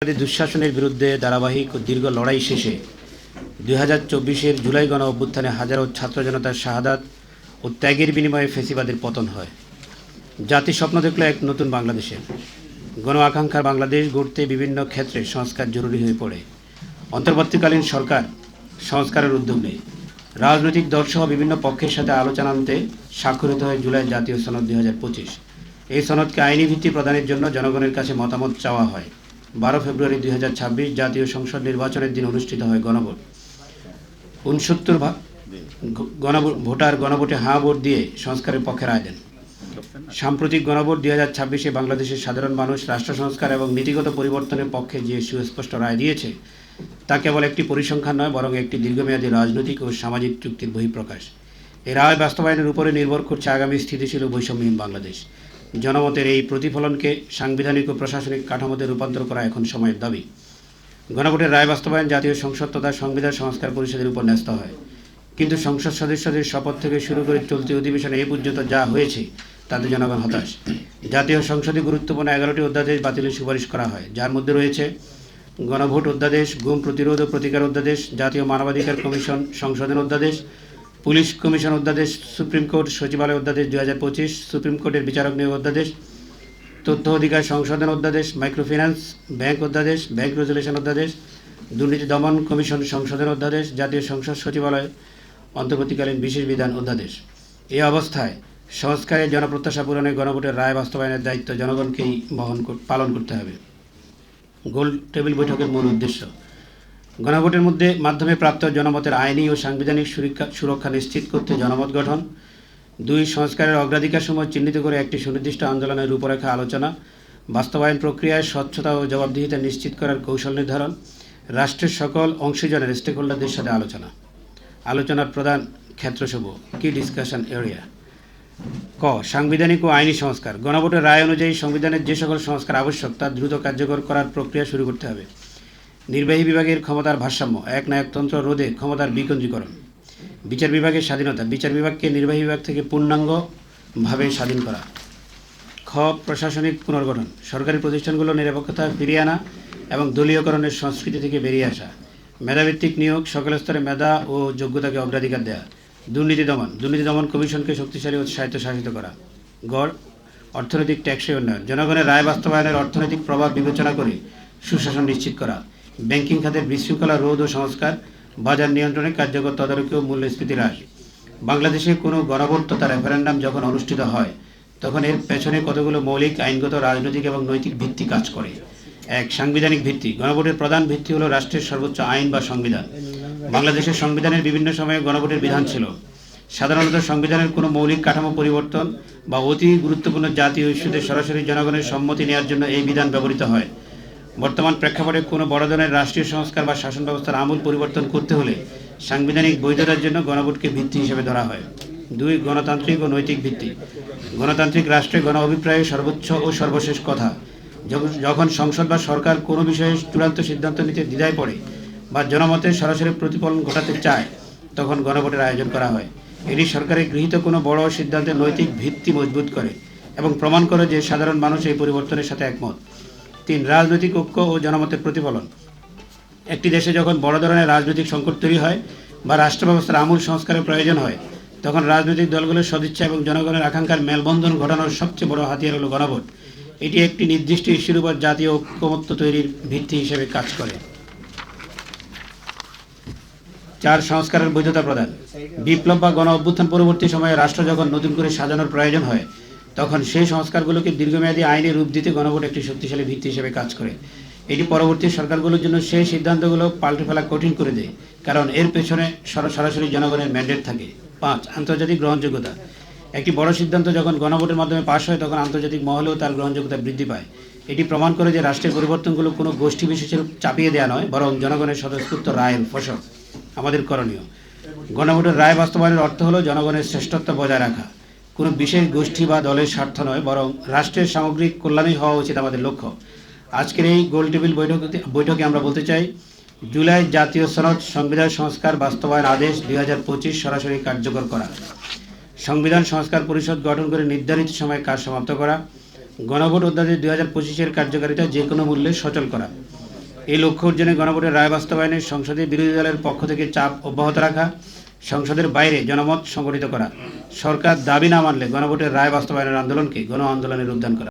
দুঃশাসনের বিরুদ্ধে ধারাবাহিক ও দীর্ঘ লড়াই শেষে 2024-এর জুলাই গণ অভ্যুত্থানে হাজারো ছাত্র জনতার শাহাদাত ও ত্যাগের বিনিময়ে ফ্যাসিবাদের পতন হয়। জাতি স্বপ্ন দেখল এক নতুন বাংলাদেশের। গণ আকাঙ্ক্ষার বাংলাদেশ গড়তে বিভিন্ন ক্ষেত্রে সংস্কার জরুরি হয়ে পড়ে। অন্তর্বর্তীকালীন সরকার সংস্কারের উদ্যোগ নেয়। রাজনৈতিক দলসহ বিভিন্ন পক্ষের সাথে আলোচনা আনতে স্বাক্ষরিত হয় জুলাই জাতীয় সনদ 2025। এই সনদকে আইনি ভিত্তি প্রদানের জন্য জনগণের কাছে মতামত চাওয়া হয়। 12 ফেব্রুয়ারি 2026 জাতীয় সংসদ নির্বাচনের দিন অনুষ্ঠিত হয় গণভোট। 69 ভোটার গণভোটে হাঁ ভোট দিয়ে সংস্কারের পক্ষে রায় দেন। সাম্প্রতিক গণভোট 2026-এ বাংলাদেশের সাধারণ মানুষ রাষ্ট্র সংস্কার এবং নীতিগত পরিবর্তনের পক্ষে যে সুস্পষ্ট রায় দিয়েছে তা কেবল একটি পরিসংখ্যান নয়, বরং একটি দীর্ঘমেয়াদী রাজনৈতিক ও সামাজিক চুক্তির বহিঃপ্রকাশ। এই রায় বাস্তবায়নের উপরে নির্ভর করছে আগামী স্থিতিশীল ও বৈষম্যহীন বাংলাদেশ। জনমতের এই প্রতিফলনকে সাংবিধানিক ও প্রশাসনিক কাঠামোতে রূপান্তর করা এখন সময়ের দাবি। গণভোটের রায় বাস্তবায়ন জাতীয় সংসদ তথা সংবিধান সংস্কার পরিষদের উপর ন্যস্ত হয়, কিন্তু সংসদ সদস্যদের শপথ থেকে শুরু করে চলতি অধিবেশনে এই পর্যন্ত যা হয়েছে তাতে জনগণ হতাশ। জাতীয় সংসদে গুরুত্বপূর্ণ 11টি অধ্যাদেশ বাতিলের সুপারিশ করা হয়, যার মধ্যে রয়েছে গণভোট অধ্যাদেশ, গুম প্রতিরোধ ও প্রতিকার অধ্যাদেশ, জাতীয় মানবাধিকার কমিশন সংশোধন অধ্যাদেশ, পুলিশ কমিশন অধ্যাদেশ, সুপ্রিম কোর্ট সচিবালয় অধ্যাদেশ 2025, সুপ্রিম কোর্টের বিচারক নিয়োগ অধ্যাদেশ, তথ্য অধিকার সংশোধন অধ্যাদেশ, মাইক্রোফিন্যান্স ব্যাংক অধ্যাদেশ, ব্যাংক রেজুলেশন অধ্যাদেশ, দুর্নীতি দমন কমিশন সংশোধন অধ্যাদেশ, জাতীয় সংসদ সচিবালয় অন্তর্বর্তীকালীন বিশেষ বিধান অধ্যাদেশ। এই অবস্থায় সংস্কারের জনপ্রত্যাশা পূরণে গণভোটের রায় বাস্তবায়নের দায়িত্ব জনগণকেই পালন করতে হবে। গোল টেবিল বৈঠকের মূল উদ্দেশ্য: গণভোটের মাধ্যমে প্রাপ্ত জনমতের আইনি ও সাংবিধানিক সুরক্ষা নিশ্চিত করতে জনমত গঠন। 2. সংস্কারের অগ্রাধিকারসমূহ চিহ্নিত করে একটি সুনির্দিষ্ট আন্দোলনের রূপরেখা আলোচনা। বাস্তবায়ন প্রক্রিয়ায় স্বচ্ছতা ও জবাবদিহিতা নিশ্চিত করার কৌশল নির্ধারণ। রাষ্ট্রের সকল অংশীজনের স্টেকহোল্ডারদের সাথে আলোচনা। আলোচনার প্রধান ক্ষেত্রসমূহ: কি ডিসকাশন এরিয়া। ক. সাংবিধানিক ও আইনি সংস্কার। গণভোটের রায় অনুযায়ী সংবিধানের যে সকল সংস্কার আবশ্যক তা দ্রুত কার্যকর করার প্রক্রিয়া শুরু করতে হবে। নির্বাহী বিভাগের ক্ষমতার ভারসাম্য, একনায়কতন্ত্র রোধে ক্ষমতার বিকেন্দ্রীকরণ। বিচার বিভাগের স্বাধীনতা, বিচার বিভাগকে নির্বাহী বিভাগ থেকে পূর্ণাঙ্গভাবে স্বাধীন করা। খ. প্রশাসনিক পুনর্গঠন, সরকারি প্রতিষ্ঠানগুলোর নিরপেক্ষতা ফিরিয়ে আনা এবং দলীয়করণের সংস্কৃতি থেকে বেরিয়ে আসা। মেধাভিত্তিক নিয়োগ, সকল স্তরে মেধা ও যোগ্যতাকে অগ্রাধিকার দেওয়া। দুর্নীতি দমন কমিশনকে শক্তিশালী ও স্বায়ত্তশাসিত করা। গ. অর্থনৈতিক ট্যাক্সই উন্নয়ন, জনগণের রায় বাস্তবায়নের অর্থনৈতিক প্রভাব বিবেচনা করে সুশাসন নিশ্চিত করা। ব্যাংকিং খাতের বিশৃঙ্খলা রোধ ও সংস্কার, বাজার নিয়ন্ত্রণে কার্যকর তদারকি ও মূল্যস্ফীতি হ্রাস। বাংলাদেশে কোনো গণভোট তথা রেফারেন্ডাম যখন অনুষ্ঠিত হয় তখন এর পেছনে কতগুলো মৌলিক আইনগত, রাজনৈতিক এবং নৈতিক ভিত্তি কাজ করে। 1. সাংবিধানিক ভিত্তি। গণভোটের প্রধান ভিত্তি হল রাষ্ট্রের সর্বোচ্চ আইন বা সংবিধান। বাংলাদেশের সংবিধানের বিভিন্ন সময়ে গণভোটের বিধান ছিল। সাধারণত সংবিধানের কোনো মৌলিক কাঠামো পরিবর্তন বা অতি গুরুত্বপূর্ণ জাতীয় ইস্যুতে সরাসরি জনগণের সম্মতি নেওয়ার জন্য এই বিধান ব্যবহৃত হয়। বর্তমান প্রেক্ষাপটে কোনো বড় ধরনের রাষ্ট্রীয় সংস্কার বা শাসন ব্যবস্থার আমূল পরিবর্তন করতে হলে সাংবিধানিক বৈধতার জন্য গণভোটকে ভিত্তি হিসেবে ধরা হয়। 2. গণতান্ত্রিক ও নৈতিক ভিত্তি। গণতান্ত্রিক রাষ্ট্রে গণ অভিপ্রায় সর্বোচ্চ ও সর্বশেষ কথা। যখন সংসদ বা সরকার কোনো বিষয়ে চূড়ান্ত সিদ্ধান্ত নিতে দ্বিধায় পড়ে বা জনমতের সরাসরি প্রতিফলন ঘটাতে চায় তখন গণভোটের আয়োজন করা হয়। এটি সরকারের গৃহীত কোনো বড় সিদ্ধান্তের নৈতিক ভিত্তি মজবুত করে এবং প্রমাণ করে যে সাধারণ মানুষ এই পরিবর্তনের সাথে একমত। 3. রাজনৈতিক ঐক্য ও জনমতের প্রতিফলন। একটি দেশে যখন বড় ধরনের রাজনৈতিক সংকট তৈরি হয় বা রাষ্ট্র ব্যবস্থার আমূল সংস্কারের প্রয়োজন হয় তখন রাজনৈতিক দলগুলোর সদিচ্ছা এবং জনগণের আকাঙ্ক্ষার মেলবন্ধন ঘটানোর সবচেয়ে বড় হাতিয়ার হল গণভোট। এটি একটি নির্দিষ্ট ইস্যুর উপর জাতীয় ঐক্যমত্য তৈরির ভিত্তি হিসেবে কাজ করে। 4. সংস্কারের বৈধতা প্রদান। বিপ্লব বা গণ অভ্যুত্থান পরবর্তী সময়ে রাষ্ট্র যখন নতুন করে সাজানোর প্রয়োজন হয় তখন সেই সংস্কারগুলোকে দীর্ঘমেয়াদী আইনে রূপ দিতে গণভোট একটি শক্তিশালী ভিত্তি হিসেবে কাজ করে। এটি পরবর্তী সরকারগুলোর জন্য সেই সিদ্ধান্তগুলো পাল্টে ফেলা কঠিন করে দেয়, কারণ এর পেছনে সরাসরি জনগণের ম্যান্ডেট থাকে। 5. আন্তর্জাতিক গ্রহণযোগ্যতা। একটি বড় সিদ্ধান্ত যখন গণভোটের মাধ্যমে পাশ হয় তখন আন্তর্জাতিক মহলেও তার গ্রহণযোগ্যতা বৃদ্ধি পায়। এটি প্রমাণ করে যে রাষ্ট্রের পরিবর্তনগুলো কোনো গোষ্ঠী বিশেষের চাপিয়ে দেওয়া নয়, বরং জনগণের স্বতঃস্ফূর্ত রায়ের ফসল। আমাদের করণীয়: গণভোটের রায় বাস্তবায়নের অর্থ হলো জনগণের শ্রেষ্ঠত্ব বজায় রাখা। কোনো বিশেষ গোষ্ঠী বা দলের স্বার্থ নয়, বরং রাষ্ট্রের সামগ্রিক কল্যাণই হওয়া উচিত আমাদের লক্ষ্য। আজকের এই গোল টেবিল বৈঠকে আমরা বলতে চাই, জুলাই জাতীয় সনদ সংবিধান সংস্কার বাস্তবায়ন আদেশ 2025 সরাসরি কার্যকর করা, সংবিধান সংস্কার পরিষদ গঠন করে নির্ধারিত সময়ে কাজ সমাপ্ত করা, গণভোট অধ্যাদেশ 2025-এর কার্যকারিতা যে কোনো মূল্যে সচল করা, এই লক্ষ্য অর্জনে গণভোটের রায় বাস্তবায়নে সংসদে বিরোধী দলের পক্ষ থেকে চাপ অব্যাহত রাখা, সংসদের বাইরে জনমত সংগঠিত করা, সরকার দাবি না মানলে গণভোটের রায় বাস্তবায়নের আন্দোলনকে গণ আন্দোলনে রূপদান করা।